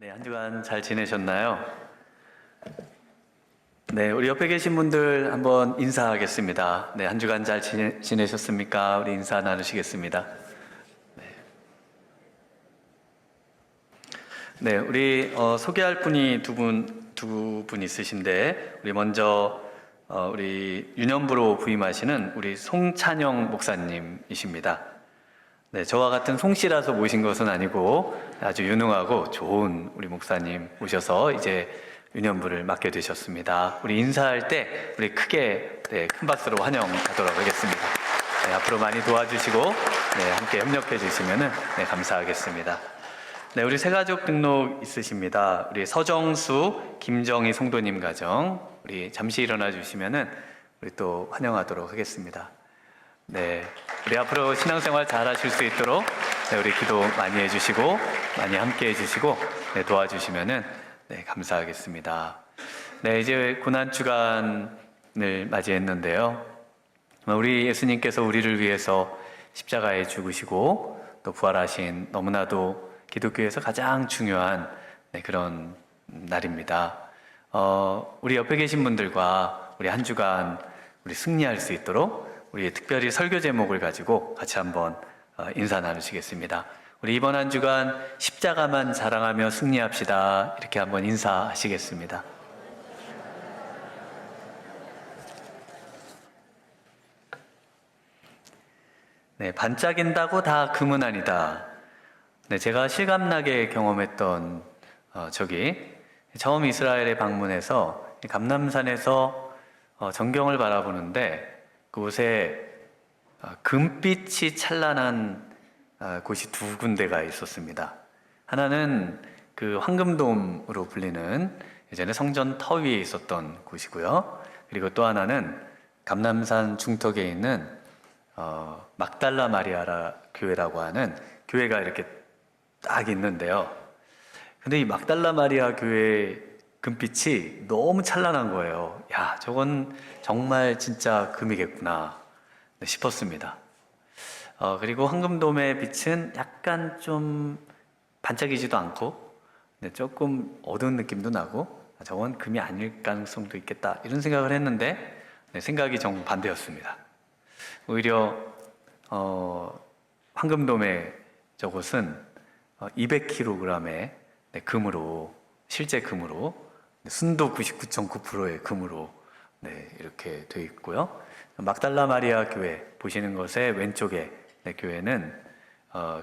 네, 한 주간 잘 지내셨나요? 네, 우리 옆에 계신 분들 한번 인사하겠습니다. 네, 한 주간 잘 지내셨습니까? 우리 인사 나누시겠습니다. 네, 우리 소개할 분이 두 분 있으신데, 우리 먼저 우리 유년부로 부임하시는 우리 송찬영 목사님이십니다. 네, 저와 같은 송씨라서 모신 것은 아니고 아주 유능하고 좋은 우리 목사님 오셔서 이제 유년부를 맡게 되셨습니다. 우리 인사할 때 우리 크게 큰 박수로 환영하도록 하겠습니다. 네, 앞으로 많이 도와주시고 함께 협력해 주시면 감사하겠습니다. 네, 우리 새가족 등록 있으십니다. 우리 서정수, 김정희 성도님 가정 우리 잠시 일어나 주시면 우리 또 환영하도록 하겠습니다. 네, 우리 앞으로 신앙생활 잘 하실 수 있도록 우리 기도 많이 해주시고 많이 함께 해주시고 도와주시면은 감사하겠습니다. 네, 이제 고난주간을 맞이했는데요. 우리 예수님께서 우리를 위해서 십자가에 죽으시고 또 부활하신 너무나도 기독교에서 가장 중요한 그런 날입니다. 우리 옆에 계신 분들과 우리 한 주간 우리 승리할 수 있도록 우리 특별히 설교 제목을 가지고 같이 한번 인사 나누시겠습니다. 우리 이번 한 주간 십자가만 자랑하며 승리합시다. 이렇게 한번 인사하시겠습니다. 네, 반짝인다고 다 금은 아니다. 네, 제가 실감나게 경험했던 적이 처음 이스라엘에 방문해서 감람산에서 전경을 바라보는데 그곳에 금빛이 찬란한 곳이 두 군데가 있었습니다. 하나는 그 황금돔으로 불리는 예전에 성전 터 위에 있었던 곳이고요. 그리고 또 하나는 감람산 중턱에 있는 막달라 마리아 교회라고 하는 교회가 이렇게 딱 있는데요. 근데 이 막달라 마리아 교회 금빛이 너무 찬란한 거예요. 야, 저건 정말 진짜 금이겠구나 싶었습니다. 그리고 황금돔의 빛은 약간 좀 반짝이지도 않고 조금 어두운 느낌도 나고 저건 금이 아닐 가능성도 있겠다 이런 생각을 했는데 생각이 정반대였습니다. 오히려 황금돔의 저곳은 200kg의 금으로 실제 금으로 순도 99.9%의 금으로 이렇게 되어 있고요. 막달라 마리아 교회 보시는 것의 왼쪽에 교회는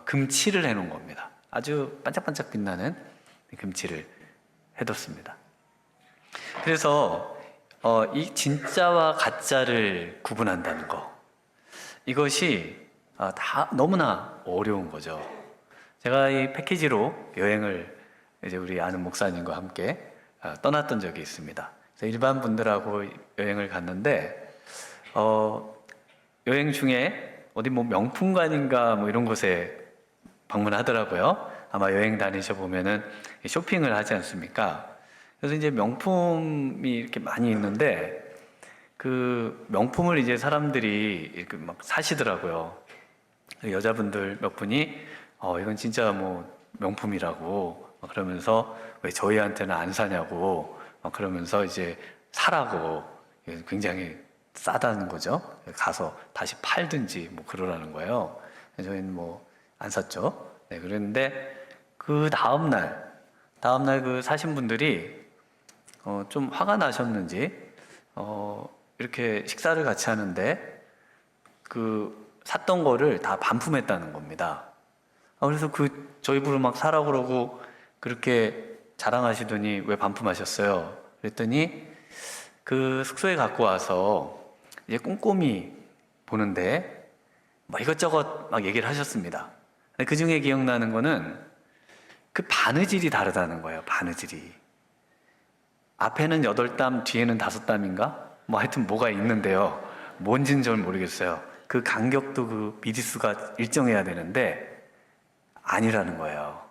금칠을 해놓은 겁니다. 아주 반짝반짝 빛나는 금칠을 해뒀습니다. 그래서 이 진짜와 가짜를 구분한다는 거, 이것이 다 너무나 어려운 거죠. 제가 이 패키지로 여행을 이제 우리 아는 목사님과 함께 떠났던 적이 있습니다. 그래서 일반 분들하고 여행을 갔는데 여행 중에 어디 뭐 명품관인가 뭐 이런 곳에 방문하더라고요. 아마 여행 다니셔 보면은 쇼핑을 하지 않습니까? 그래서 이제 명품이 이렇게 많이 있는데 그 명품을 이제 사람들이 이렇게 막 사시더라고요. 여자분들 몇 분이 이건 진짜 뭐 명품이라고 그러면서 왜 저희한테는 안 사냐고 그러면서 이제 사라고 굉장히 싸다는 거죠. 가서 다시 팔든지 뭐 그러라는 거예요. 저희는 뭐 안 샀죠. 그랬는데 그 다음날 그 사신 분들이 좀 화가 나셨는지 이렇게 식사를 같이 하는데 그 샀던 거를 다 반품했다는 겁니다. 그래서 저희 부를 막 사라고 그러고 그렇게 자랑하시더니 왜 반품하셨어요? 그랬더니 그 숙소에 갖고 와서 이제 꼼꼼히 보는데 뭐 이것저것 막 얘기를 하셨습니다. 그 중에 기억나는 거는 그 바느질이 다르다는 거예요. 바느질이 앞에는 8땀 뒤에는 5땀인가? 뭐 하여튼 뭐가 있는데요. 뭔지는 잘 모르겠어요. 그 간격도 그 미리수가 일정해야 되는데 아니라는 거예요.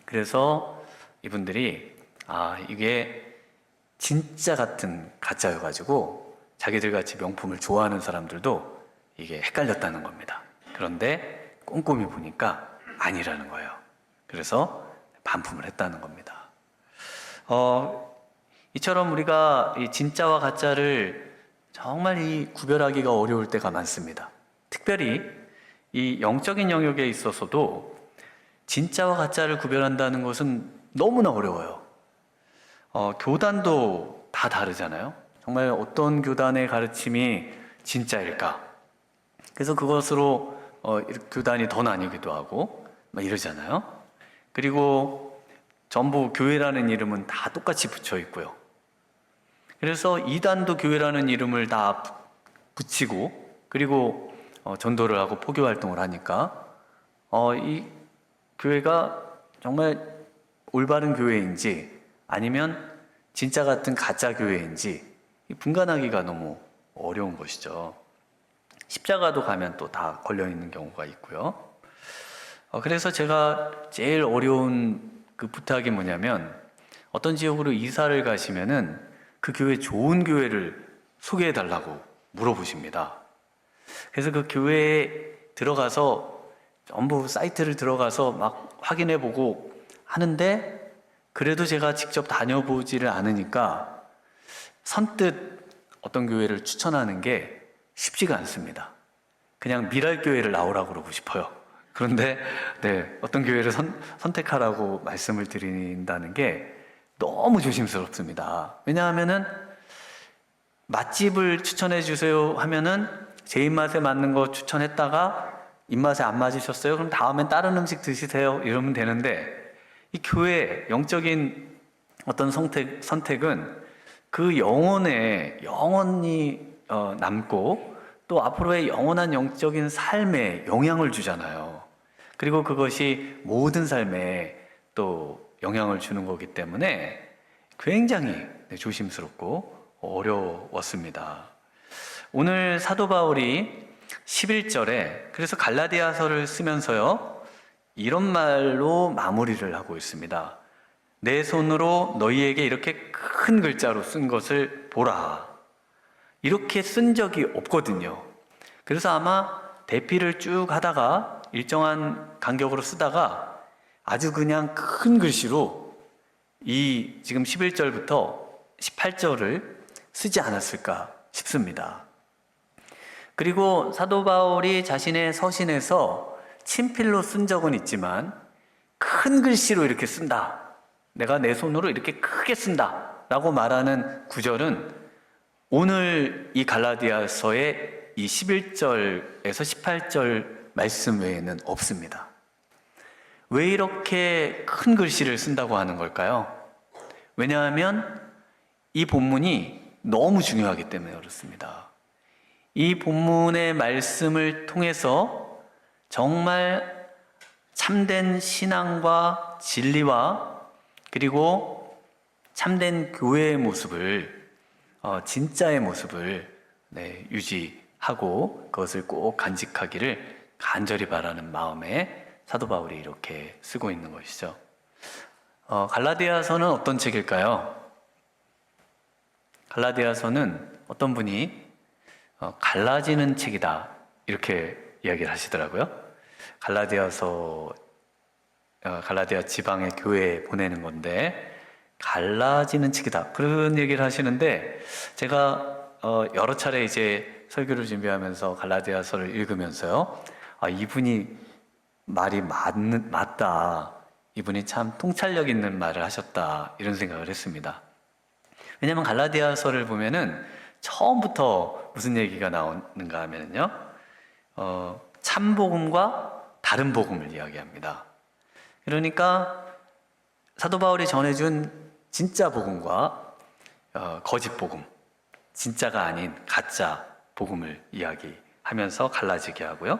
그래서 이분들이 이게 진짜 같은 가짜여가지고 자기들 같이 명품을 좋아하는 사람들도 이게 헷갈렸다는 겁니다. 그런데 꼼꼼히 보니까 아니라는 거예요. 그래서 반품을 했다는 겁니다. 이처럼 우리가 이 진짜와 가짜를 정말 이 구별하기가 어려울 때가 많습니다. 특별히 이 영적인 영역에 있어서도 진짜와 가짜를 구별한다는 것은 너무나 어려워요. 교단도 다 다르잖아요. 정말 어떤 교단의 가르침이 진짜일까? 그래서 그것으로 교단이 더 나뉘기도 하고 막 이러잖아요. 그리고 전부 교회라는 이름은 다 똑같이 붙여 있고요. 그래서 이단도 교회라는 이름을 다 붙이고 그리고 전도를 하고 포교 활동을 하니까 이 교회가 정말 올바른 교회인지 아니면 진짜 같은 가짜 교회인지 분간하기가 너무 어려운 것이죠. 십자가도 가면 또 다 걸려있는 경우가 있고요. 그래서 제가 제일 어려운 그 부탁이 뭐냐면 어떤 지역으로 이사를 가시면은 그 교회 좋은 교회를 소개해 달라고 물어보십니다. 그래서 그 교회에 들어가서 전부 사이트를 들어가서 막 확인해 보고 하는데 그래도 제가 직접 다녀보지를 않으니까 선뜻 어떤 교회를 추천하는 게 쉽지가 않습니다. 그냥 미랄교회를 나오라고 그러고 싶어요. 그런데 어떤 교회를 선택하라고 말씀을 드린다는 게 너무 조심스럽습니다. 왜냐하면은 맛집을 추천해 주세요 하면은 제 입맛에 맞는 거 추천했다가 입맛에 안 맞으셨어요? 그럼 다음엔 다른 음식 드시세요. 이러면 되는데 이 교회 영적인 어떤 선택은 그 영혼에 영원히 남고 또 앞으로의 영원한 영적인 삶에 영향을 주잖아요. 그리고 그것이 모든 삶에 또 영향을 주는 거기 때문에 굉장히 조심스럽고 어려웠습니다. 오늘 사도 바울이 11절에 그래서 갈라디아서를 쓰면서요 이런 말로 마무리를 하고 있습니다. 내 손으로 너희에게 이렇게 큰 글자로 쓴 것을 보라. 이렇게 쓴 적이 없거든요. 그래서 아마 대피를 쭉 하다가 일정한 간격으로 쓰다가 아주 그냥 큰 글씨로 이 지금 11절부터 18절을 쓰지 않았을까 싶습니다. 그리고 사도 바울이 자신의 서신에서 친필로 쓴 적은 있지만 큰 글씨로 이렇게 쓴다. 내가 내 손으로 이렇게 크게 쓴다. 라고 말하는 구절은 오늘 이 갈라디아서의 이 11절에서 18절 말씀 외에는 없습니다. 왜 이렇게 큰 글씨를 쓴다고 하는 걸까요? 왜냐하면 이 본문이 너무 중요하기 때문에 그렇습니다. 이 본문의 말씀을 통해서 정말 참된 신앙과 진리와 그리고 참된 교회의 모습을 진짜의 모습을 유지하고 그것을 꼭 간직하기를 간절히 바라는 마음에 사도 바울이 이렇게 쓰고 있는 것이죠. 갈라디아서는 어떤 책일까요? 갈라디아서는 어떤 분이 갈라지는 책이다 이렇게 이야기를 하시더라고요. 갈라디아 지방의 교회에 보내는 건데 갈라지는 책이다 그런 얘기를 하시는데 제가 여러 차례 이제 설교를 준비하면서 갈라디아서를 읽으면서요 이분이 말이 맞다 이분이 참 통찰력 있는 말을 하셨다 이런 생각을 했습니다. 왜냐하면 갈라디아서를 보면은 처음부터 무슨 얘기가 나오는가 하면요 참복음과 다른 복음을 이야기합니다. 그러니까 사도 바울이 전해준 진짜 복음과 거짓 복음, 진짜가 아닌 가짜 복음을 이야기하면서 갈라지게 하고요.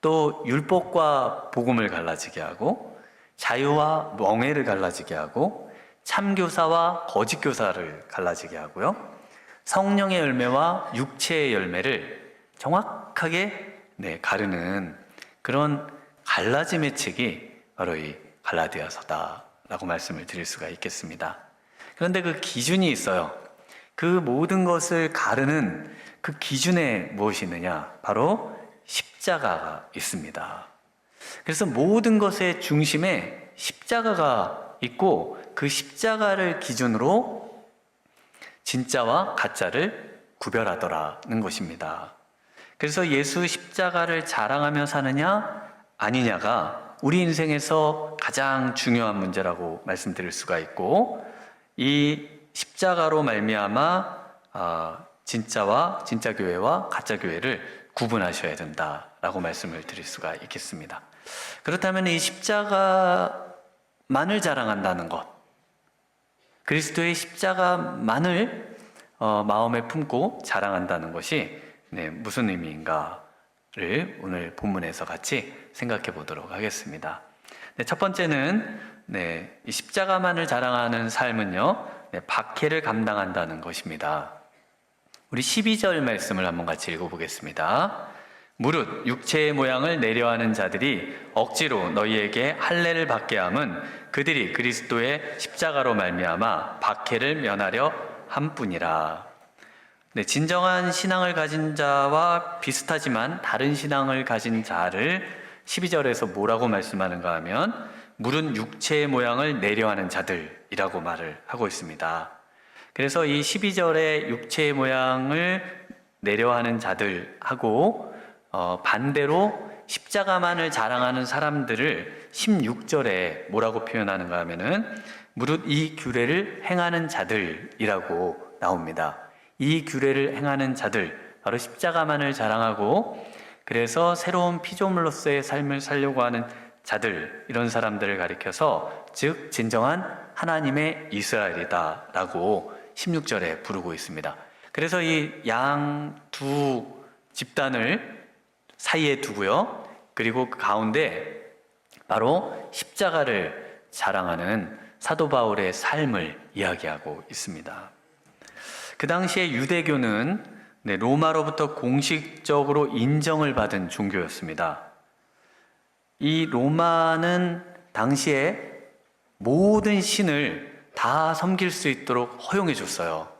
또 율법과 복음을 갈라지게 하고 자유와 멍해를 갈라지게 하고 참교사와 거짓 교사를 갈라지게 하고요. 성령의 열매와 육체의 열매를 정확하게 가르는 그런 갈라짐의 책이 바로 이 갈라디아서다라고 말씀을 드릴 수가 있겠습니다. 그런데 그 기준이 있어요. 그 모든 것을 가르는 그 기준에 무엇이 있느냐? 바로 십자가가 있습니다. 그래서 모든 것의 중심에 십자가가 있고 그 십자가를 기준으로 진짜와 가짜를 구별하더라는 것입니다. 그래서 예수 십자가를 자랑하며 사느냐 아니냐가 우리 인생에서 가장 중요한 문제라고 말씀드릴 수가 있고, 이 십자가로 말미암아 진짜 교회와 가짜 교회를 구분하셔야 된다라고 말씀을 드릴 수가 있겠습니다. 그렇다면 이 십자가만을 자랑한다는 것, 그리스도의 십자가만을 마음에 품고 자랑한다는 것이 무슨 의미인가를 오늘 본문에서 같이 생각해 보도록 하겠습니다. 첫 번째는 이 십자가만을 자랑하는 삶은요, 박해를 감당한다는 것입니다. 우리 12절 말씀을 한번 같이 읽어보겠습니다. 무릇 육체의 모양을 내려하는 자들이 억지로 너희에게 할례를 받게 함은 그들이 그리스도의 십자가로 말미암아 박해를 면하려 함뿐이라. 진정한 신앙을 가진 자와 비슷하지만 다른 신앙을 가진 자를 12절에서 뭐라고 말씀하는가 하면 무릇 육체의 모양을 내려하는 자들이라고 말을 하고 있습니다. 그래서 이 12절의 육체의 모양을 내려하는 자들하고 반대로 십자가만을 자랑하는 사람들을 16절에 뭐라고 표현하는가 하면은 무릇 이 규례를 행하는 자들이라고 나옵니다. 이 규례를 행하는 자들, 바로 십자가만을 자랑하고 그래서 새로운 피조물로서의 삶을 살려고 하는 자들, 이런 사람들을 가리켜서 즉 진정한 하나님의 이스라엘이다 라고 16절에 부르고 있습니다. 그래서 이 양 두 집단을 사이에 두고요, 그리고 그 가운데 바로 십자가를 자랑하는 사도 바울의 삶을 이야기하고 있습니다. 그 당시에 유대교는 로마로부터 공식적으로 인정을 받은 종교였습니다. 이 로마는 당시에 모든 신을 다 섬길 수 있도록 허용해 줬어요.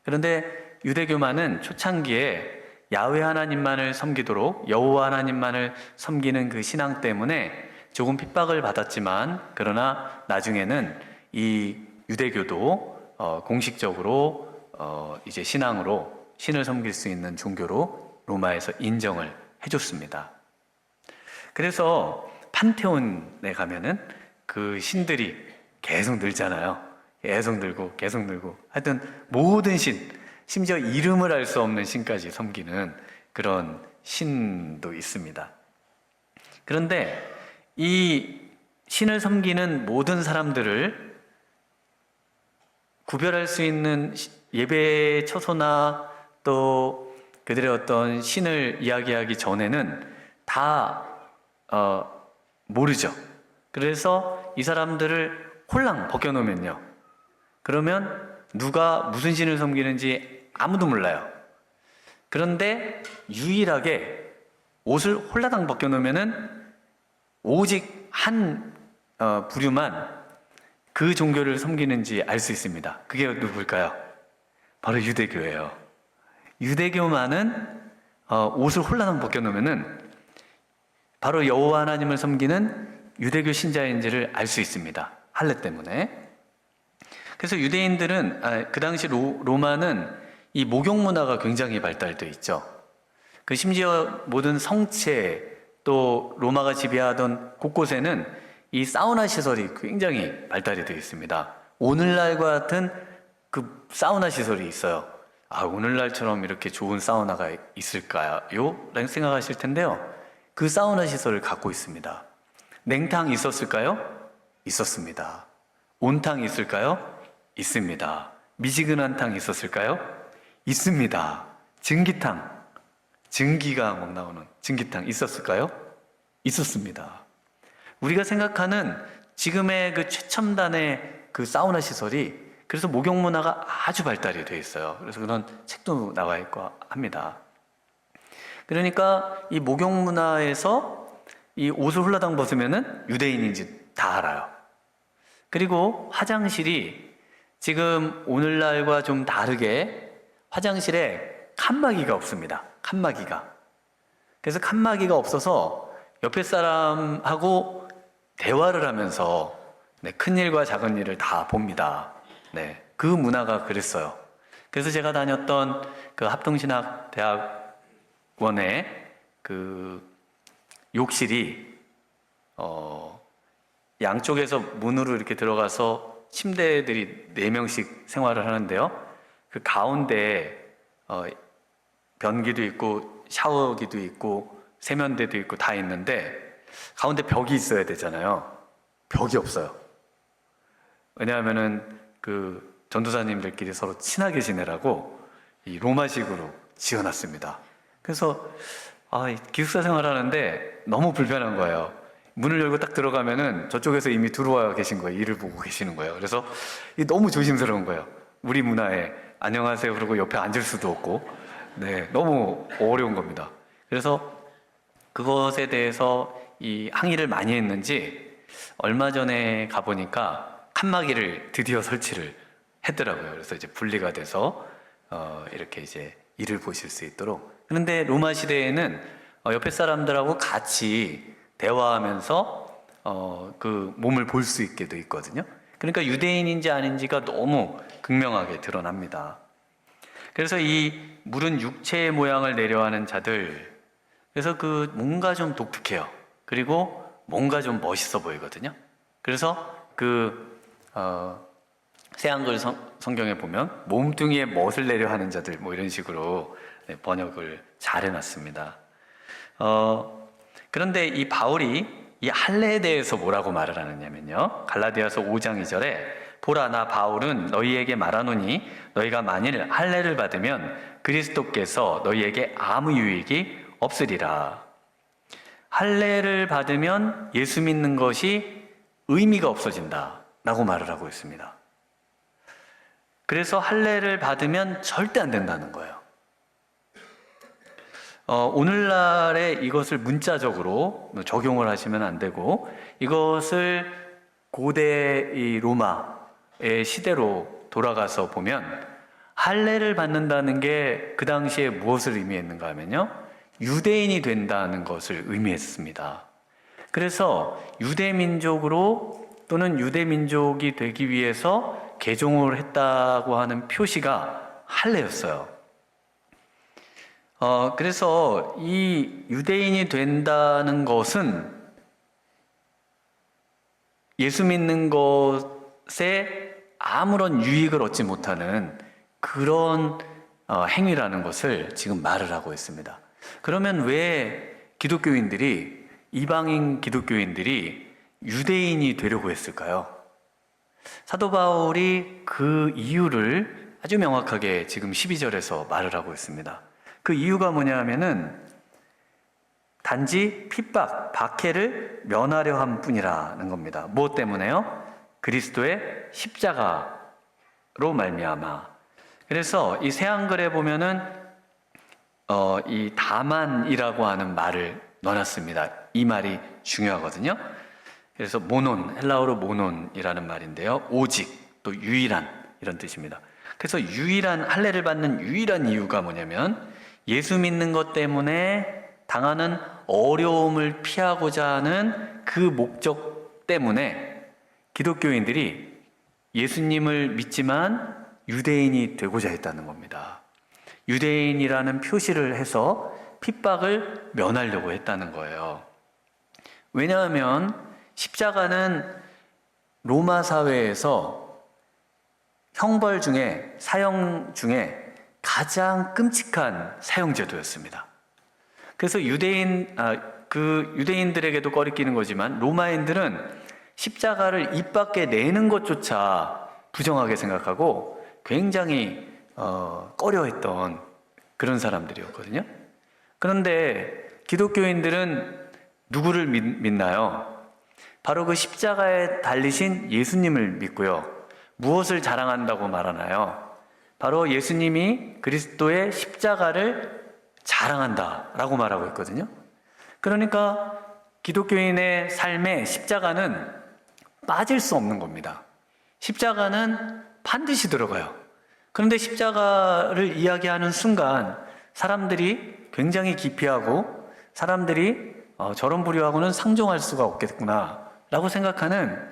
그런데 유대교만은 초창기에 야훼 하나님만을 섬기도록, 여호와 하나님만을 섬기는 그 신앙 때문에 조금 핍박을 받았지만, 그러나 나중에는 이 유대교도 공식적으로 이제 신앙으로 신을 섬길 수 있는 종교로 로마에서 인정을 해줬습니다. 그래서 판테온에 가면은 그 신들이 계속 늘잖아요. 계속 늘고 하여튼 모든 신, 심지어 이름을 알 수 없는 신까지 섬기는 그런 신도 있습니다. 그런데 이 신을 섬기는 모든 사람들을 구별할 수 있는 예배 처소나 또 그들의 어떤 신을 이야기하기 전에는 다 모르죠. 그래서 이 사람들을 홀랑 벗겨놓으면요, 그러면 누가 무슨 신을 섬기는지 아무도 몰라요. 그런데 유일하게 옷을 홀라당 벗겨놓으면은 오직 한 부류만 그 종교를 섬기는지 알 수 있습니다. 그게 누굴까요? 바로 유대교예요. 유대교만은 옷을 홀라당 벗겨놓으면은 바로 여호와 하나님을 섬기는 유대교 신자인지를 알 수 있습니다. 할례 때문에. 그래서 유대인들은 그 당시 로마는 이 목욕 문화가 굉장히 발달되어 있죠. 그 심지어 모든 성체, 또 로마가 지배하던 곳곳에는 이 사우나 시설이 굉장히 발달이 되어 있습니다. 오늘날과 같은 그 사우나 시설이 있어요. 오늘날처럼 이렇게 좋은 사우나가 있을까요? 라고 생각하실 텐데요, 그 사우나 시설을 갖고 있습니다. 냉탕 있었을까요? 있었습니다. 온탕 있을까요? 있습니다. 미지근한 탕 있었을까요? 있습니다. 증기탕, 증기가 막 나오는 증기탕 있었을까요? 있었습니다. 우리가 생각하는 지금의 그 최첨단의 그 사우나 시설이, 그래서 목욕 문화가 아주 발달이 되어 있어요. 그래서 그런 책도 나와 있고 합니다. 그러니까 이 목욕 문화에서 이 옷을 홀라당 벗으면은 유대인인지 다 알아요. 그리고 화장실이 지금 오늘날과 좀 다르게 화장실에 칸막이가 없습니다. 칸막이가. 그래서 칸막이가 없어서 옆에 사람하고 대화를 하면서 네, 큰 일과 작은 일을 다 봅니다. 네, 그 문화가 그랬어요. 그래서 제가 다녔던 그 합동신학대학원의 그 욕실이 양쪽에서 문으로 이렇게 들어가서 침대들이 4명씩 생활을 하는데요. 그 가운데에 변기도 있고 샤워기도 있고 세면대도 있고 다 있는데 가운데 벽이 있어야 되잖아요. 벽이 없어요. 왜냐하면은 그 전도사님들끼리 서로 친하게 지내라고 이 로마식으로 지어놨습니다. 그래서 이 기숙사 생활하는데 너무 불편한 거예요. 문을 열고 딱 들어가면은 저쪽에서 이미 들어와 계신 거예요. 일을 보고 계시는 거예요. 그래서 이게 너무 조심스러운 거예요. 우리 문화에 안녕하세요 그러고 옆에 앉을 수도 없고, 네, 너무 어려운 겁니다. 그래서 그것에 대해서 이 항의를 많이 했는지 얼마 전에 가보니까 칸막이를 드디어 설치를 했더라고요. 그래서 이제 분리가 돼서 이렇게 이제 일을 보실 수 있도록. 그런데 로마 시대에는 옆에 사람들하고 같이 대화하면서 그 몸을 볼 수 있게 돼 있거든요. 그러니까 유대인인지 아닌지가 너무 극명하게 드러납니다. 그래서 이 물은 육체의 모양을 내려하는 자들, 그래서 그 뭔가 좀 독특해요. 그리고 뭔가 좀 멋있어 보이거든요. 그래서 그 새한글 성경에 보면 몸뚱이에 멋을 내려 하는 자들 뭐 이런 식으로 번역을 잘 해놨습니다. 그런데 이 바울이 이 할례에 대해서 뭐라고 말을 하느냐면요. 갈라디아서 5장 2절에 보라 나 바울은 너희에게 말하노니 너희가 만일 할례를 받으면 그리스도께서 너희에게 아무 유익이 없으리라. 할례를 받으면 예수 믿는 것이 의미가 없어진다 라고 말을 하고 있습니다. 그래서 할례를 받으면 절대 안 된다는 거예요. 오늘날에 이것을 문자적으로 적용을 하시면 안 되고, 이것을 고대 이 로마의 시대로 돌아가서 보면 할례를 받는다는 게 그 당시에 무엇을 의미했는가 하면요, 유대인이 된다는 것을 의미했습니다. 그래서 유대민족으로 또는 유대민족이 되기 위해서 개종을 했다고 하는 표시가 할례였어요. 그래서 이 유대인이 된다는 것은 예수 믿는 것에 아무런 유익을 얻지 못하는 그런 행위라는 것을 지금 말을 하고 있습니다. 그러면 왜 기독교인들이, 이방인 기독교인들이 유대인이 되려고 했을까요? 사도 바울이 그 이유를 아주 명확하게 지금 12절에서 말을 하고 있습니다. 그 이유가 뭐냐 하면은 단지 핍박, 박해를 면하려 한 뿐이라는 겁니다. 무엇 때문에요? 그리스도의 십자가로 말미암아. 그래서 이 새한글에 보면은 이 다만이라고 하는 말을 넣어놨습니다. 이 말이 중요하거든요. 그래서 모논, 헬라어로 모논이라는 말인데요. 오직, 또 유일한 이런 뜻입니다. 그래서 유일한, 할례를 받는 유일한 이유가 뭐냐면 예수 믿는 것 때문에 당하는 어려움을 피하고자 하는 그 목적 때문에 기독교인들이 예수님을 믿지만 유대인이 되고자 했다는 겁니다. 유대인이라는 표시를 해서 핍박을 면하려고 했다는 거예요. 왜냐하면 십자가는 로마 사회에서 형벌 중에, 사형 중에 가장 끔찍한 사형제도였습니다. 그래서 유대인들에게도 꺼리끼는 거지만 로마인들은 십자가를 입 밖에 내는 것조차 부정하게 생각하고 굉장히 꺼려했던 그런 사람들이었거든요. 그런데 기독교인들은 누구를 믿나요? 바로 그 십자가에 달리신 예수님을 믿고요. 무엇을 자랑한다고 말하나요? 바로 예수님이 그리스도의 십자가를 자랑한다라고 말하고 있거든요. 그러니까 기독교인의 삶에 십자가는 빠질 수 없는 겁니다. 십자가는 반드시 들어가요. 그런데 십자가를 이야기하는 순간 사람들이 굉장히 기피하고 사람들이 저런 부류하고는 상종할 수가 없겠구나 라고 생각하는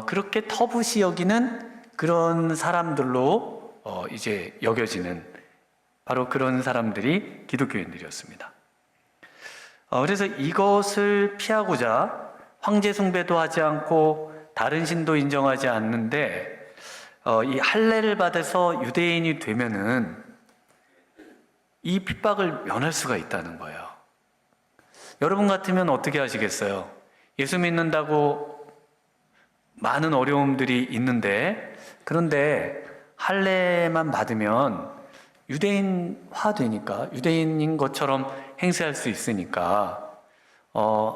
그렇게 터부시 여기는 그런 사람들로 이제 여겨지는 바로 그런 사람들이 기독교인들이었습니다. 그래서 이것을 피하고자 황제 숭배도 하지 않고 다른 신도 인정하지 않는데 이 할례를 받아서 유대인이 되면은 이 핍박을 면할 수가 있다는 거예요. 여러분 같으면 어떻게 하시겠어요? 예수 믿는다고 많은 어려움들이 있는데, 그런데 할례만 받으면 유대인화 되니까, 유대인인 것처럼 행세할 수 있으니까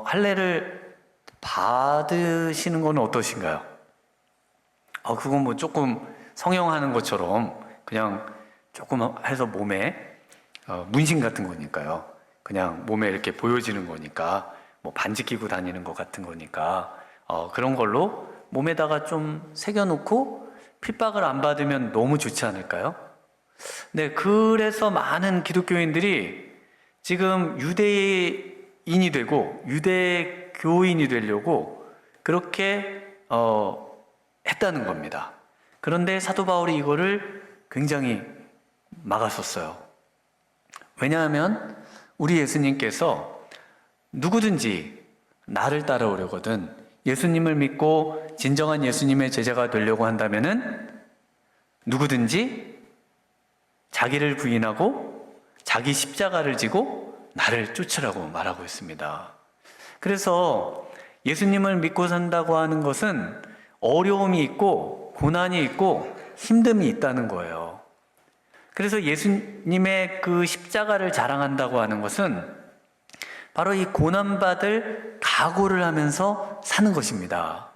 할례를 받으시는 건 어떠신가요? 그건 뭐 조금 성형하는 것처럼 그냥 조금 해서 몸에 문신 같은 거니까요. 그냥 몸에 이렇게 보여지는 거니까, 뭐 반지 끼고 다니는 것 같은 거니까 그런 걸로 몸에다가 좀 새겨놓고 핍박을 안 받으면 너무 좋지 않을까요? 네, 그래서 많은 기독교인들이 지금 유대인이 되고 유대교인이 되려고 그렇게 했다는 겁니다. 그런데 사도 바울이 이거를 굉장히 막았었어요. 왜냐하면 우리 예수님께서 누구든지 나를 따라오려거든 예수님을 믿고 진정한 예수님의 제자가 되려고 한다면은 누구든지 자기를 부인하고 자기 십자가를 지고 나를 쫓으라고 말하고 있습니다. 그래서 예수님을 믿고 산다고 하는 것은 어려움이 있고 고난이 있고 힘듦이 있다는 거예요. 그래서 예수님의 그 십자가를 자랑한다고 하는 것은 바로 이 고난받을 각오를 하면서 사는 것입니다.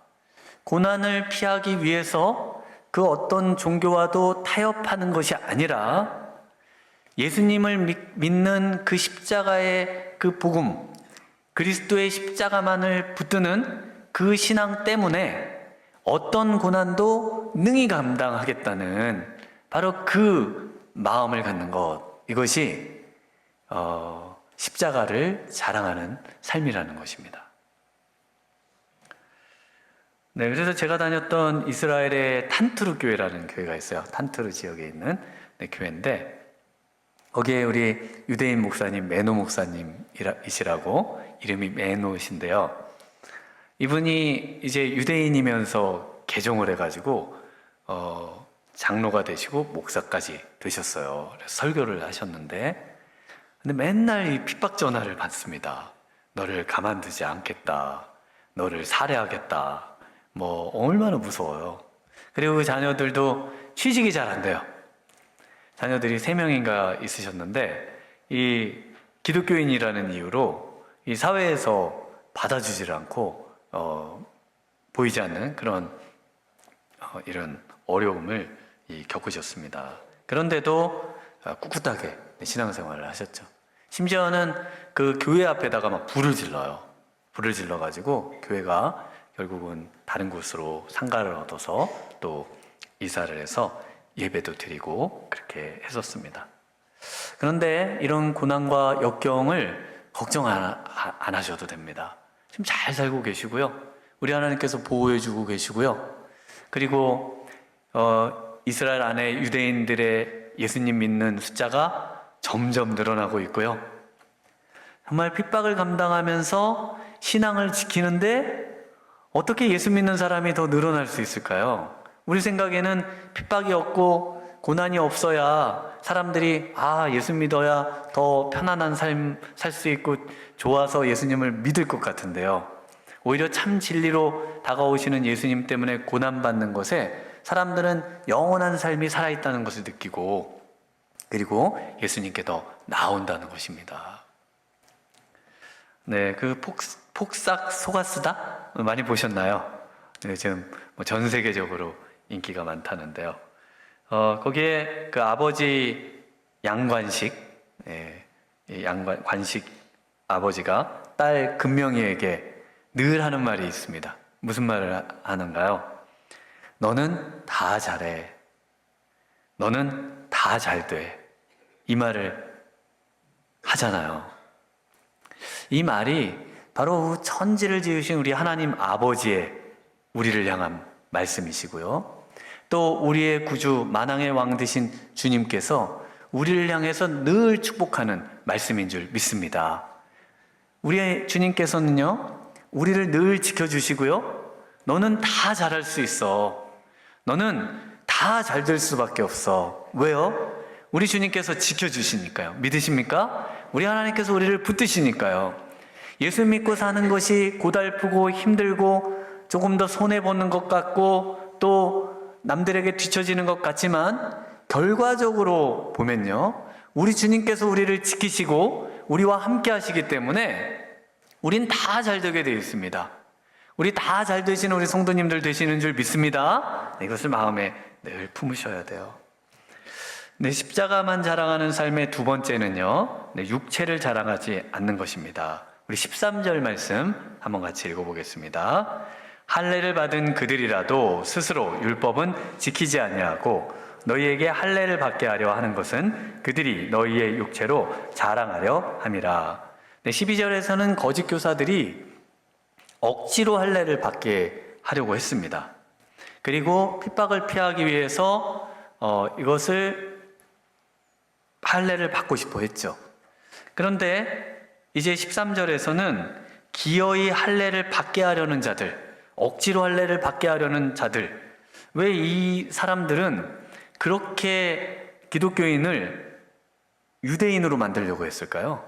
고난을 피하기 위해서 그 어떤 종교와도 타협하는 것이 아니라 예수님을 믿는 그 십자가의 그 복음, 그리스도의 십자가만을 붙드는 그 신앙 때문에 어떤 고난도 능히 감당하겠다는 바로 그 마음을 갖는 것, 이것이 십자가를 자랑하는 삶이라는 것입니다. 네, 그래서 제가 다녔던 이스라엘의 탄투르 교회라는 교회가 있어요. 탄투르 지역에 있는 교회인데 거기에 우리 유대인 목사님 메노 목사님이시라고, 이름이 메노신데요. 이분이 이제 유대인이면서 개종을 해가지고 장로가 되시고 목사까지 되셨어요. 그래서 설교를 하셨는데, 근데 맨날 이 핍박 전화를 받습니다. 너를 가만두지 않겠다, 너를 살해하겠다, 뭐 얼마나 무서워요. 그리고 그 자녀들도 취직이 잘 안 돼요. 자녀들이 3명인가 있으셨는데 이 기독교인이라는 이유로 이 사회에서 받아주질 않고 보이지 않는 그런 이런 어려움을 겪으셨습니다. 그런데도 꿋꿋하게 신앙생활을 하셨죠. 심지어는 그 교회 앞에다가 막 불을 질러요. 불을 질러가지고 교회가 결국은 다른 곳으로 상가를 얻어서 또 이사를 해서 예배도 드리고 그렇게 했었습니다. 그런데 이런 고난과 역경을 걱정 안 하셔도 됩니다. 지금 잘 살고 계시고요. 우리 하나님께서 보호해주고 계시고요. 그리고 이스라엘 안에 유대인들의 예수님 믿는 숫자가 점점 늘어나고 있고요. 정말 핍박을 감당하면서 신앙을 지키는데 어떻게 예수 믿는 사람이 더 늘어날 수 있을까요? 우리 생각에는 핍박이 없고 고난이 없어야 사람들이 예수 믿어야 더 편안한 삶 살 수 있고 좋아서 예수님을 믿을 것 같은데요. 오히려 참 진리로 다가오시는 예수님 때문에 고난받는 것에 사람들은 영원한 삶이 살아있다는 것을 느끼고, 그리고 예수님께 더 나온다는 것입니다. 네, 그 폭삭 속았수다 많이 보셨나요? 네, 지금 전 세계적으로 인기가 많다는데요. 거기에 그 아버지 양관식, 관식 아버지가 딸 금명이에게 늘 하는 말이 있습니다. 무슨 말을 하는가요? 너는 다 잘해. 너는 다 잘 돼. 이 말을 하잖아요. 이 말이 바로 천지를 지으신 우리 하나님 아버지의 우리를 향한 말씀이시고요. 또 우리의 구주 만왕의 왕 되신 주님께서 우리를 향해서 늘 축복하는 말씀인 줄 믿습니다. 우리의 주님께서는요, 우리를 늘 지켜주시고요. 너는 다 잘할 수 있어. 너는 다 잘 될 수밖에 없어. 왜요? 우리 주님께서 지켜주시니까요. 믿으십니까? 우리 하나님께서 우리를 붙드시니까요. 예수 믿고 사는 것이 고달프고 힘들고 조금 더 손해보는 것 같고 또 남들에게 뒤처지는 것 같지만 결과적으로 보면요, 우리 주님께서 우리를 지키시고 우리와 함께 하시기 때문에 우린 다 잘 되게 되어 있습니다. 우리 다 잘 되시는 우리 성도님들 되시는 줄 믿습니다. 이것을 마음에 늘 품으셔야 돼요. 네, 십자가만 자랑하는 삶의 두 번째는요, 육체를 자랑하지 않는 것입니다. 우리 13절 말씀 한번 같이 읽어보겠습니다. 할례를 받은 그들이라도 스스로 율법은 지키지 아니하고 너희에게 할례를 받게 하려 하는 것은 그들이 너희의 육체로 자랑하려 함이라. 네, 12절에서는 거짓 교사들이 억지로 할례를 받게 하려고 했습니다. 그리고 핍박을 피하기 위해서 이것을 할례를 받고 싶어 했죠. 그런데 이제 13절에서는 기어이 할례를 받게 하려는 자들, 억지로 할례를 받게 하려는 자들, 왜 이 사람들은 그렇게 기독교인을 유대인으로 만들려고 했을까요?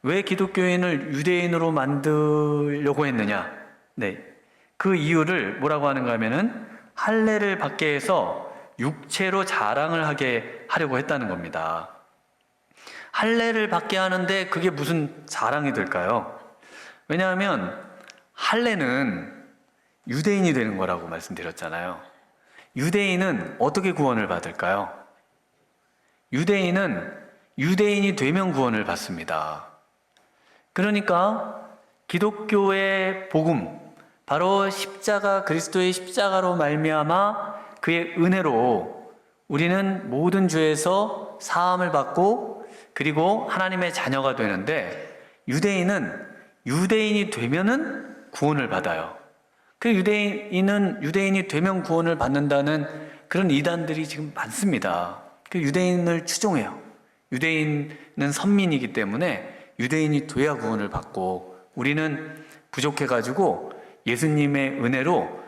왜 기독교인을 유대인으로 만들려고 했느냐? 네, 그 이유를 뭐라고 하는가 하면은 할례를 받게 해서 육체로 자랑을 하게 하려고 했다는 겁니다. 할례를 받게 하는데 그게 무슨 자랑이 될까요? 왜냐하면 할례는 유대인이 되는 거라고 말씀드렸잖아요. 유대인은 어떻게 구원을 받을까요? 유대인은 유대인이 되면 구원을 받습니다. 그러니까 기독교의 복음, 바로 십자가, 그리스도의 십자가로 말미암아 그의 은혜로 우리는 모든 죄에서 사함을 받고 그리고 하나님의 자녀가 되는데, 유대인은 유대인이 되면은 구원을 받아요. 그 유대인이 되면 구원을 받는다는 그런 이단들이 지금 많습니다. 그 유대인을 추종해요. 유대인은 선민이기 때문에 유대인이 돼야 구원을 받고, 우리는 부족해가지고 예수님의 은혜로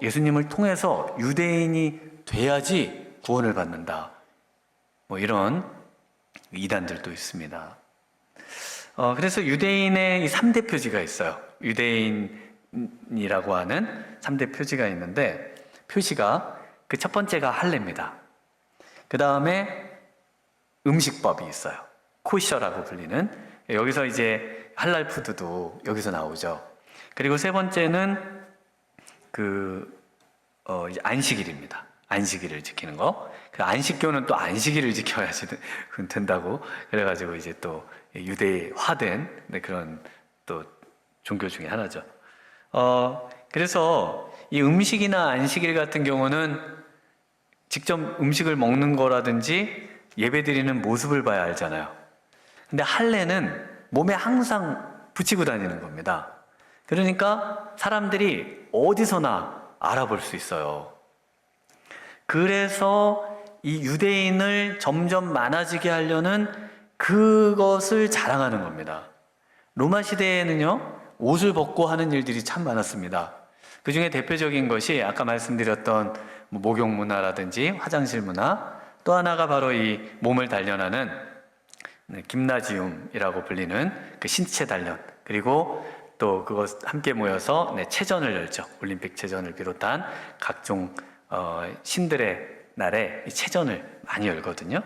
예수님을 통해서 유대인이 돼야지 구원을 받는다. 뭐 이런 이단들도 있습니다. 그래서 유대인의 이 3대 표지가 있어요. 유대인이라고 하는 3대 표지가 있는데, 표시가 그 첫 번째가 할례입니다. 그 다음에 음식법이 있어요. 코셔라고 불리는, 여기서 이제 할랄 푸드도 여기서 나오죠. 그리고 세 번째는 이제 안식일입니다. 안식일을 지키는 거. 그 안식교는 또 안식일을 지켜야지 된다고 그래가지고 이제 또 유대화된 그런 또 종교 중에 하나죠. 그래서 이 음식이나 안식일 같은 경우는 직접 음식을 먹는 거라든지 예배드리는 모습을 봐야 알잖아요. 근데 할례는 몸에 항상 붙이고 다니는 겁니다. 그러니까 사람들이 어디서나 알아볼 수 있어요. 그래서 이 유대인을 점점 많아지게 하려는 그것을 자랑하는 겁니다. 로마 시대에는요, 옷을 벗고 하는 일들이 참 많았습니다. 그 중에 대표적인 것이 아까 말씀드렸던 목욕 문화라든지 화장실 문화, 또 하나가 바로 이 몸을 단련하는 김나지움이라고 불리는 그 신체 단련, 그리고 또 그것 함께 모여서 체전을 열죠. 올림픽 체전을 비롯한 각종 신들의 날에 이 체전을 많이 열거든요.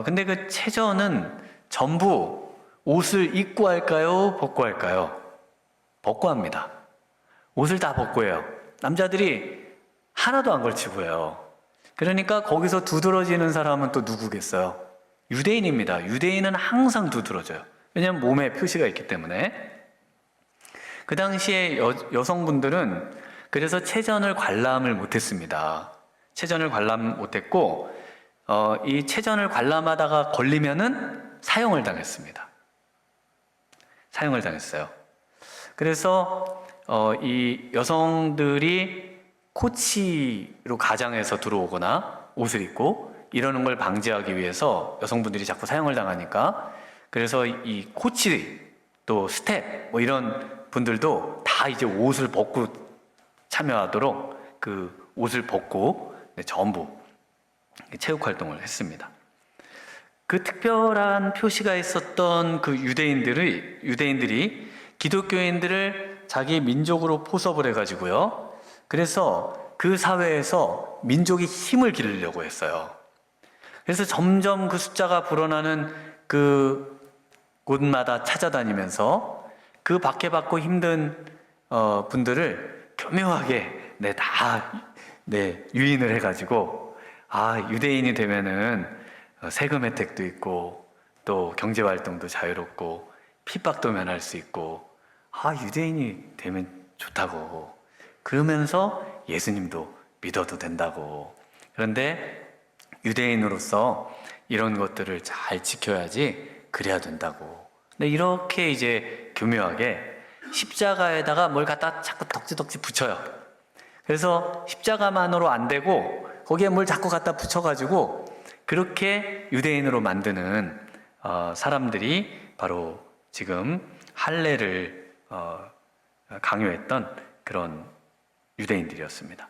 근데 그 체전은 전부 옷을 입고 할까요? 벗고 할까요? 벗고 합니다. 옷을 다 벗고 해요. 남자들이 하나도 안 걸치고 해요. 그러니까 거기서 두드러지는 사람은 또 누구겠어요? 유대인입니다. 유대인은 항상 두드러져요. 왜냐하면 몸에 표시가 있기 때문에. 그 당시에 여성분들은 그래서 체전을 관람을 못했습니다. 체전을 관람 못했고, 이 체전을 관람하다가 걸리면은 사형을 당했습니다. 사형을 당했어요. 그래서 이 여성들이 코치로 가장해서 들어오거나 옷을 입고 이러는 걸 방지하기 위해서 여성분들이 자꾸 사용을 당하니까, 그래서 이 코치 또 스텝 뭐 이런 분들도 다 이제 옷을 벗고 참여하도록 그 옷을 벗고 전부 체육 활동을 했습니다. 그 특별한 표시가 있었던 그 유대인들이 기독교인들을 자기 민족으로 포섭을 해가지고요. 그래서 그 사회에서 민족의 힘을 기르려고 했어요. 그래서 점점 그 숫자가 불어나는 그 곳마다 찾아다니면서 그 박해받고 힘든 분들을 교묘하게 유인을 해가지고, 유대인이 되면은 세금 혜택도 있고 또 경제활동도 자유롭고 핍박도 면할 수 있고, 유대인이 되면 좋다고, 그러면서 예수님도 믿어도 된다고. 그런데 유대인으로서 이런 것들을 잘 지켜야지, 그래야 된다고. 근데 이렇게 이제 교묘하게 십자가에다가 뭘 갖다 자꾸 덕지덕지 붙여요. 그래서 십자가만으로 안 되고 거기에 뭘 자꾸 갖다 붙여가지고 그렇게 유대인으로 만드는 사람들이 바로 지금 할례를 강요했던 그런 유대인들이었습니다.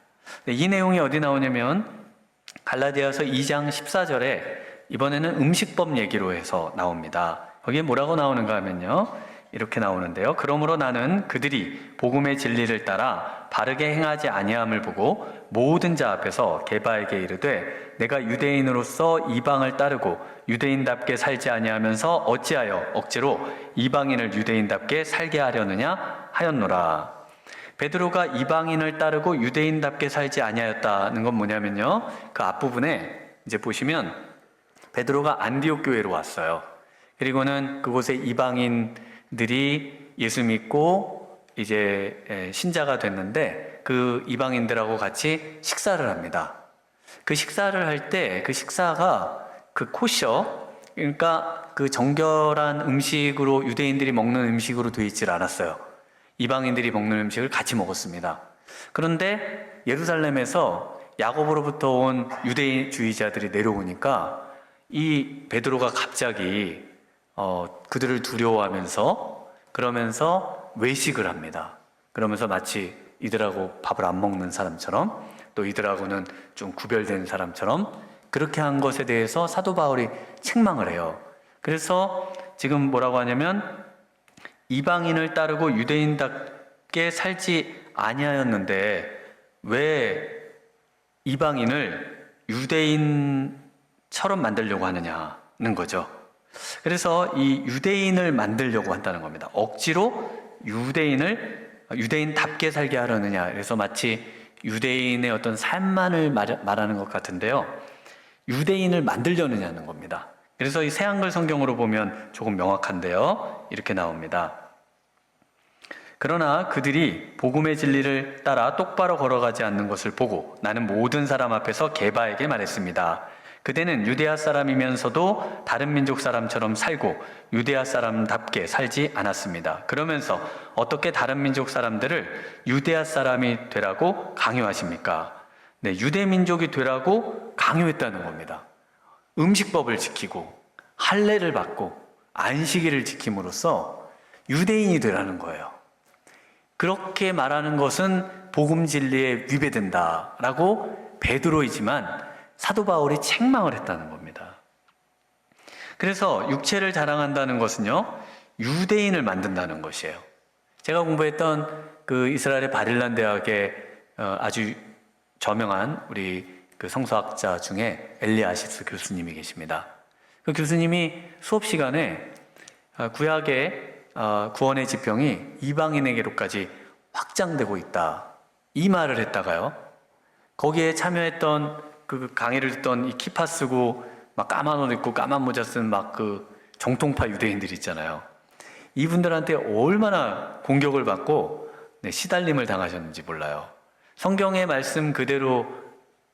이 내용이 어디 나오냐면 갈라디아서 2장 14절에 이번에는 음식법 얘기로 해서 나옵니다. 거기에 뭐라고 나오는가 하면요, 이렇게 나오는데요. 그러므로 나는 그들이 복음의 진리를 따라 바르게 행하지 아니함을 보고 모든 자 앞에서 게바에게 이르되 내가 유대인으로서 이방을 따르고 유대인답게 살지 아니하면서 어찌하여 억지로 이방인을 유대인답게 살게 하려느냐 하였노라. 베드로가 이방인을 따르고 유대인답게 살지 아니하였다는 건 뭐냐면요, 그 앞부분에 이제 보시면 베드로가 안디옥 교회로 왔어요. 그리고는 그곳에 이방인들이 예수 믿고 이제 신자가 됐는데 그 이방인들하고 같이 식사를 합니다. 그 식사를 할 때 그 식사가 그 코셔, 그러니까 그 정결한 음식으로, 유대인들이 먹는 음식으로 되어 있질 않았어요. 이방인들이 먹는 음식을 같이 먹었습니다. 그런데 예루살렘에서 야고보로부터 온 유대주의자들이 내려오니까 이 베드로가 갑자기 그들을 두려워하면서 그러면서 외식을 합니다. 그러면서 마치 이들하고 밥을 안 먹는 사람처럼, 또 이들하고는 좀 구별된 사람처럼 그렇게 한 것에 대해서 사도 바울이 책망을 해요. 그래서 지금 뭐라고 하냐면 이방인을 따르고 유대인답게 살지 아니하였는데 왜 이방인을 유대인처럼 만들려고 하느냐는 거죠. 그래서 이 유대인을 만들려고 한다는 겁니다. 억지로 유대인답게 살게 하려느냐. 그래서 마치 유대인의 어떤 삶만을 말하는 것 같은데요, 유대인을 만들려느냐는 겁니다. 그래서 이 새한글 성경으로 보면 조금 명확한데요, 이렇게 나옵니다. 그러나 그들이 복음의 진리를 따라 똑바로 걸어가지 않는 것을 보고 나는 모든 사람 앞에서 게바에게 말했습니다. 그대는 유대아 사람이면서도 다른 민족 사람처럼 살고 유대아 사람답게 살지 않았습니다. 그러면서 어떻게 다른 민족 사람들을 유대아 사람이 되라고 강요하십니까? 네, 유대 민족이 되라고 강요했다는 겁니다. 음식법을 지키고 할례를 받고 안식일을 지킴으로써 유대인이 되라는 거예요. 그렇게 말하는 것은 복음 진리에 위배된다라고 베드로이지만 사도 바울이 책망을 했다는 겁니다. 그래서 육체를 자랑한다는 것은요, 유대인을 만든다는 것이에요. 제가 공부했던 그 이스라엘의 바릴란 대학의 아주 저명한 우리 그 성서학자 중에 엘리아시스 교수님이 계십니다. 그 교수님이 수업 시간에 구약의 구원의 지평이 이방인에게로까지 확장되고 있다, 이 말을 했다가요, 거기에 참여했던 그 강의를 듣던 이 키파 쓰고 막 까만 옷 입고 까만 모자 쓴 막 그 정통파 유대인들 있잖아요. 이분들한테 얼마나 공격을 받고 시달림을 당하셨는지 몰라요. 성경의 말씀 그대로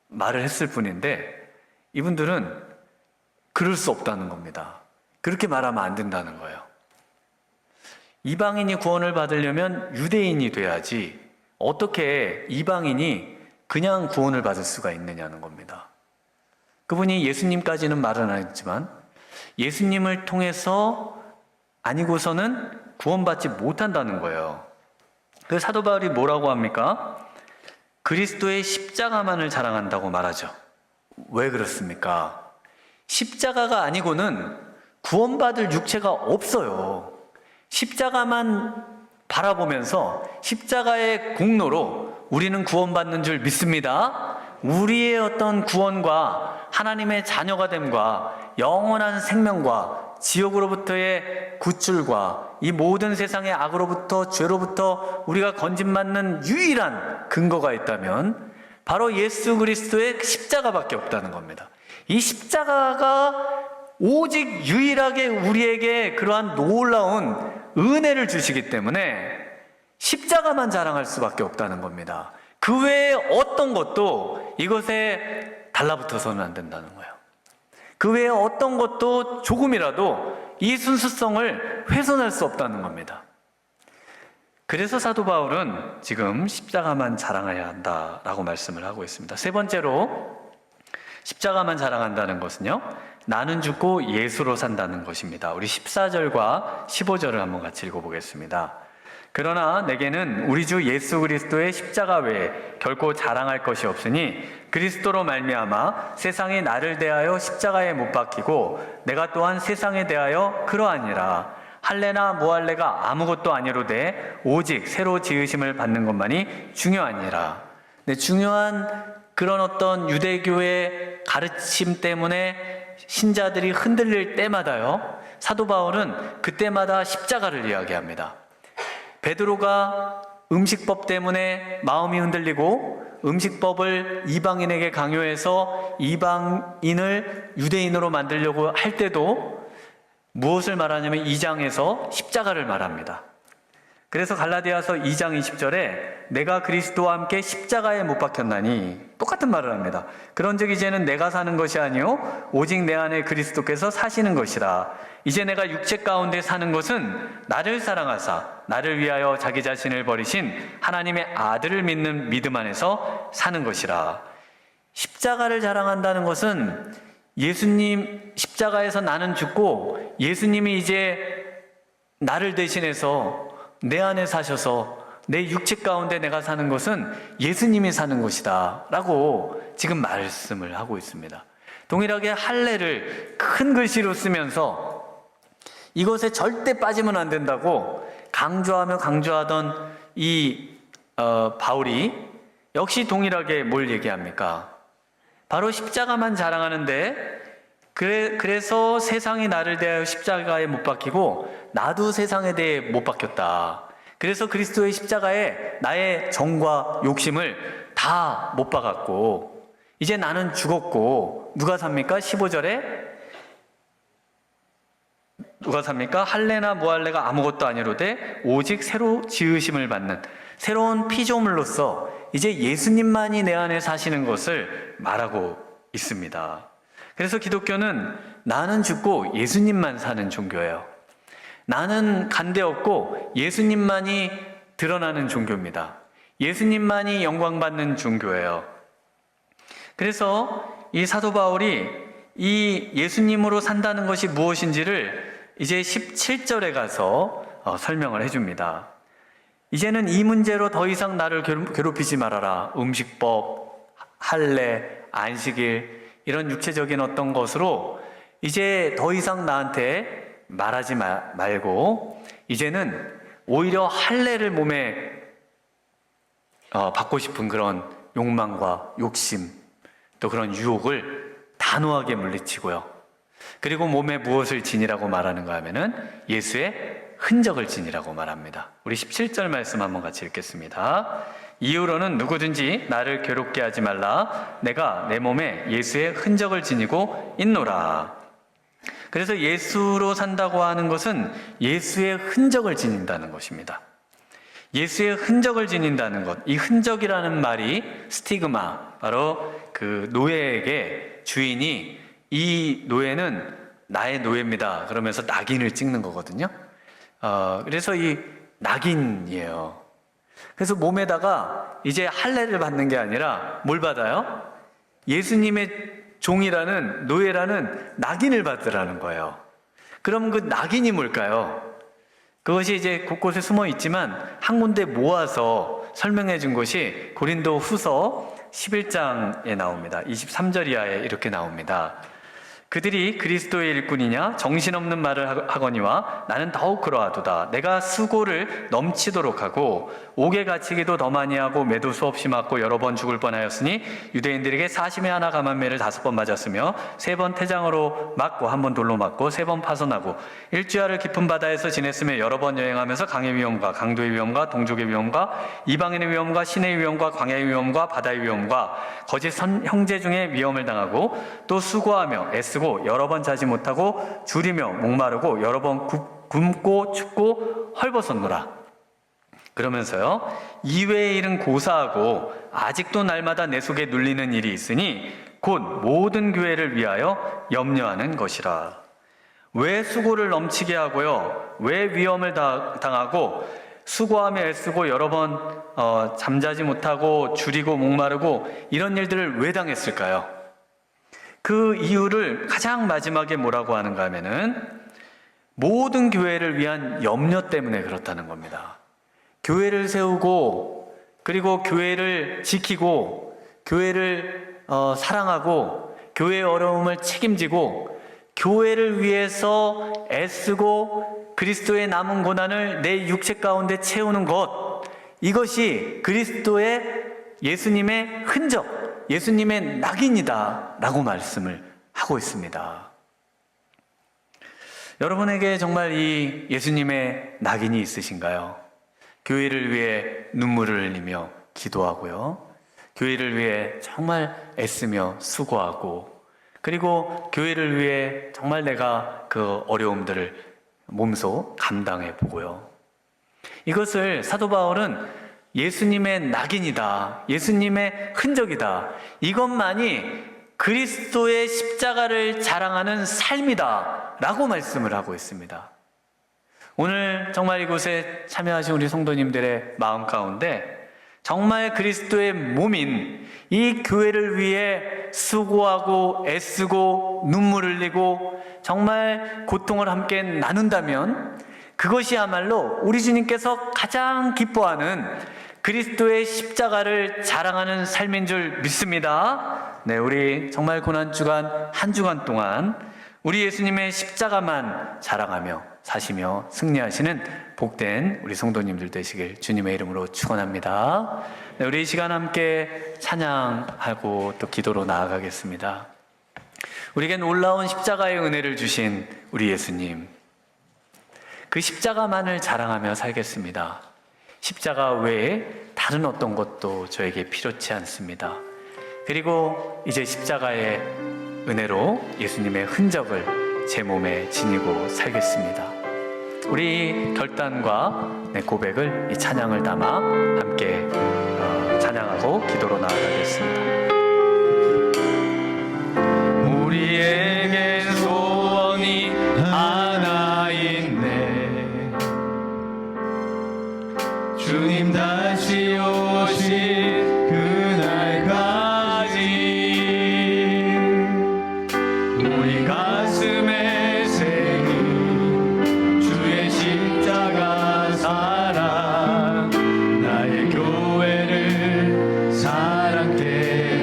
말을 했을 뿐인데 이분들은 그럴 수 없다는 겁니다. 그렇게 말하면 안 된다는 거예요. 이방인이 구원을 받으려면 유대인이 돼야지 어떻게 이방인이 그냥 구원을 받을 수가 있느냐는 겁니다. 그분이 예수님까지는 말은 안 했지만 예수님을 통해서 아니고서는 구원받지 못한다는 거예요. 그 사도 바울이 뭐라고 합니까? 그리스도의 십자가만을 자랑한다고 말하죠. 왜 그렇습니까? 십자가가 아니고는 구원받을 육체가 없어요. 십자가만 바라보면서 십자가의 공로로 우리는 구원받는 줄 믿습니다. 우리의 어떤 구원과 하나님의 자녀가 됨과 영원한 생명과 지옥으로부터의 구출과 이 모든 세상의 악으로부터 죄로부터 우리가 건진받는 유일한 근거가 있다면 바로 예수 그리스도의 십자가밖에 없다는 겁니다. 이 십자가가 오직 유일하게 우리에게 그러한 놀라운 은혜를 주시기 때문에 십자가만 자랑할 수밖에 없다는 겁니다. 그 외에 어떤 것도 이것에 달라붙어서는 안 된다는 거예요. 그 외에 어떤 것도 조금이라도 이 순수성을 훼손할 수 없다는 겁니다. 그래서 사도 바울은 지금 십자가만 자랑해야 한다라고 말씀을 하고 있습니다. 세 번째로 십자가만 자랑한다는 것은요, 나는 죽고 예수로 산다는 것입니다. 우리 14절과 15절을 한번 같이 읽어보겠습니다. 그러나 내게는 우리 주 예수 그리스도의 십자가 외에 결코 자랑할 것이 없으니 그리스도로 말미암아 세상이 나를 대하여 십자가에 못 박히고 내가 또한 세상에 대하여 그러하니라. 할례나 무할례가 아무것도 아니로되 오직 새로 지으심을 받는 것만이 중요하니라. 네, 중요한 그런 어떤 유대교의 가르침 때문에 신자들이 흔들릴 때마다요, 사도 바울은 그때마다 십자가를 이야기합니다. 베드로가 음식법 때문에 마음이 흔들리고 음식법을 이방인에게 강요해서 이방인을 유대인으로 만들려고 할 때도 무엇을 말하냐면 2장에서 십자가를 말합니다. 그래서 갈라디아서 2장 20절에 내가 그리스도와 함께 십자가에 못 박혔나니 똑같은 말을 합니다. 그런즉 이제는 내가 사는 것이 아니요 오직 내 안에 그리스도께서 사시는 것이라. 이제 내가 육체 가운데 사는 것은 나를 사랑하사 나를 위하여 자기 자신을 버리신 하나님의 아들을 믿는 믿음 안에서 사는 것이라. 십자가를 자랑한다는 것은 예수님 십자가에서 나는 죽고 예수님이 이제 나를 대신해서 내 안에 사셔서 내 육체 가운데 내가 사는 것은 예수님이 사는 것이다 라고 지금 말씀을 하고 있습니다. 동일하게 할례를 큰 글씨로 쓰면서 이것에 절대 빠지면 안 된다고 강조하며 강조하던 이 바울이 역시 동일하게 뭘 얘기합니까? 바로 십자가만 자랑하는데 그래서 세상이 나를 대하여 십자가에 못 박히고 나도 세상에 대해 못 박혔다. 그래서 그리스도의 십자가에 나의 정과 욕심을 다 못 박았고 이제 나는 죽었고 누가 삽니까? 15절에 누가 삽니까? 할례나 무할례가 아무것도 아니로되 오직 새로 지으심을 받는 새로운 피조물로서 이제 예수님만이 내 안에 사시는 것을 말하고 있습니다. 그래서 기독교는 나는 죽고 예수님만 사는 종교예요. 나는 간대 없고 예수님만이 드러나는 종교입니다. 예수님만이 영광받는 종교예요. 그래서 이 사도 바울이 이 예수님으로 산다는 것이 무엇인지를 이제 17절에 가서 설명을 해줍니다. 이제는 이 문제로 더 이상 나를 괴롭히지 말아라. 음식법, 할례, 안식일 이런 육체적인 어떤 것으로 이제 더 이상 나한테 말하지 말고 이제는 오히려 할례를 몸에 받고 싶은 그런 욕망과 욕심 또 그런 유혹을 단호하게 물리치고요. 그리고 몸에 무엇을 지니라고 말하는가 하면은 예수의 흔적을 지니라고 말합니다. 우리 17절 말씀 한번 같이 읽겠습니다. 이후로는 누구든지 나를 괴롭게 하지 말라. 내가 내 몸에 예수의 흔적을 지니고 있노라. 그래서 예수로 산다고 하는 것은 예수의 흔적을 지닌다는 것입니다. 예수의 흔적을 지닌다는 것, 이 흔적이라는 말이 스티그마, 바로 그 노예에게 주인이 이 노예는 나의 노예입니다 그러면서 낙인을 찍는 거거든요. 그래서 이 낙인이에요. 그래서 몸에다가 이제 할례를 받는 게 아니라 뭘 받아요? 예수님의 종이라는, 노예라는 낙인을 받으라는 거예요. 그럼 그 낙인이 뭘까요? 그것이 이제 곳곳에 숨어 있지만 한 군데 모아서 설명해 준 것이 고린도 후서 11장에 나옵니다. 23절 이하에 이렇게 나옵니다. 그들이 그리스도의 일꾼이냐 정신없는 말을 하거니와 나는 더욱 그러하도다. 내가 수고를 넘치도록 하고 옥에 갇히기도 더 많이 하고 매도 수없이 맞고 여러 번 죽을 뻔하였으니 유대인들에게 사심에 하나 감한매를 5번 맞았으며 3번 태장으로 맞고 1번 돌로 맞고 3번 파손하고 일주야를 깊은 바다에서 지냈으며 여러 번 여행하면서 강의 위험과 강도의 위험과 동족의 위험과 이방인의 위험과 신의 위험과 광야의 위험과 바다의 위험과 거짓 형제 중에 위험을 당하고 또 수고하며 애쓰고 여러 번 자지 못하고 줄이며 목마르고 여러 번 굶고 춥고 헐벗었노라. 그러면서요, 이외의 일은 고사하고 아직도 날마다 내 속에 눌리는 일이 있으니 곧 모든 교회를 위하여 염려하는 것이라. 왜 수고를 넘치게 하고요, 왜 위험을 당하고 수고하며 애쓰고 여러 번 잠자지 못하고 줄이고 목마르고 이런 일들을 왜 당했을까요? 그 이유를 가장 마지막에 뭐라고 하는가 하면은 모든 교회를 위한 염려 때문에 그렇다는 겁니다. 교회를 세우고 그리고 교회를 지키고 교회를 사랑하고 교회의 어려움을 책임지고 교회를 위해서 애쓰고 그리스도의 남은 고난을 내 육체 가운데 채우는 것, 이것이 그리스도의 예수님의 흔적, 예수님의 낙인이다 라고 말씀을 하고 있습니다. 여러분에게 정말 이 예수님의 낙인이 있으신가요? 교회를 위해 눈물을 흘리며 기도하고요, 교회를 위해 정말 애쓰며 수고하고, 그리고 교회를 위해 정말 내가 그 어려움들을 몸소 감당해 보고요. 이것을 사도 바울은 예수님의 낙인이다, 예수님의 흔적이다, 이것만이 그리스도의 십자가를 자랑하는 삶이다 라고 말씀을 하고 있습니다. 오늘 정말 이곳에 참여하신 우리 성도님들의 마음 가운데 정말 그리스도의 몸인 이 교회를 위해 수고하고 애쓰고 눈물 흘리고 정말 고통을 함께 나눈다면 그것이야말로 우리 주님께서 가장 기뻐하는 그리스도의 십자가를 자랑하는 삶인 줄 믿습니다. 네, 우리 정말 고난주간 한 주간 동안 우리 예수님의 십자가만 자랑하며 사시며 승리하시는 복된 우리 성도님들 되시길 주님의 이름으로 축원합니다. 네, 우리 이 시간 함께 찬양하고 또 기도로 나아가겠습니다. 우리에게 놀라운 십자가의 은혜를 주신 우리 예수님, 그 십자가만을 자랑하며 살겠습니다. 십자가 외에 다른 어떤 것도 저에게 필요치 않습니다. 그리고 이제 십자가의 은혜로 예수님의 흔적을 제 몸에 지니고 살겠습니다. 우리 결단과 고백을 이 찬양을 담아 함께 찬양하고 기도로 나아가겠습니다. 우리에겐 소원이 하나 있네, 주님 다시 오실 그날까지 우리 가슴에 새긴 주의 십자가 사랑, 나의 교회를 사랑케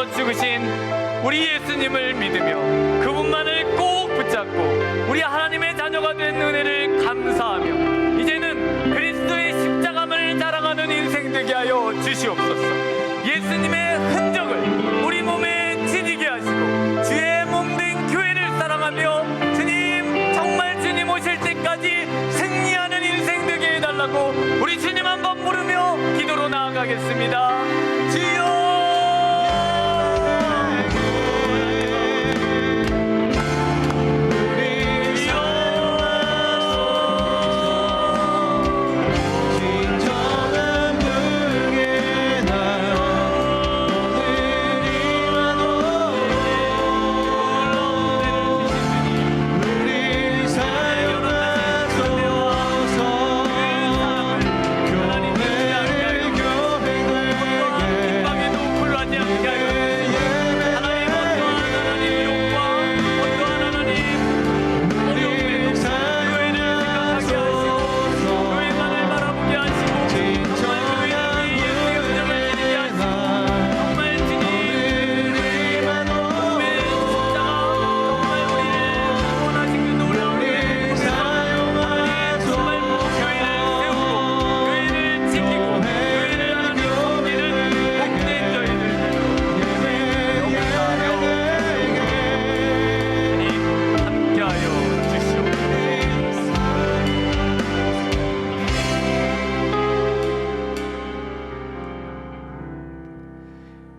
위해서 죽으신 우리 예수님을 믿으며 그분만을 꼭 붙잡고 우리 하나님의 자녀가 된 은혜를 감사하며 이제는 그리스도의 십자가만을 자랑하는 인생 되게 하여 주시옵소서. 예수님의 흔적을 우리 몸에 지니게 하시고 주의 몸된 교회를 사랑하며 주님, 정말 주님 오실 때까지 승리하는 인생 되게 해달라고 우리 주님 한번 부르며 기도로 나아가겠습니다. 주여,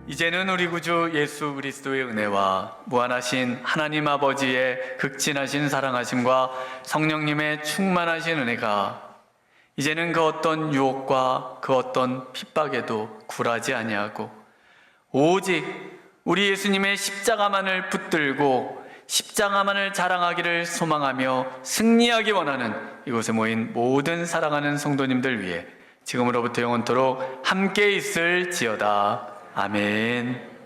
이제는 우리 구주 예수 그리스도의 은혜와 무한하신 하나님 아버지의 극진하신 사랑하심과 성령님의 충만하신 은혜가 이제는 그 어떤 유혹과 그 어떤 핍박에도 굴하지 아니하고 오직 우리 예수님의 십자가만을 붙들고 십자가만을 자랑하기를 소망하며 승리하기 원하는 이곳에 모인 모든 사랑하는 성도님들 위해 지금으로부터 영원토록 함께 있을지어다. 아멘.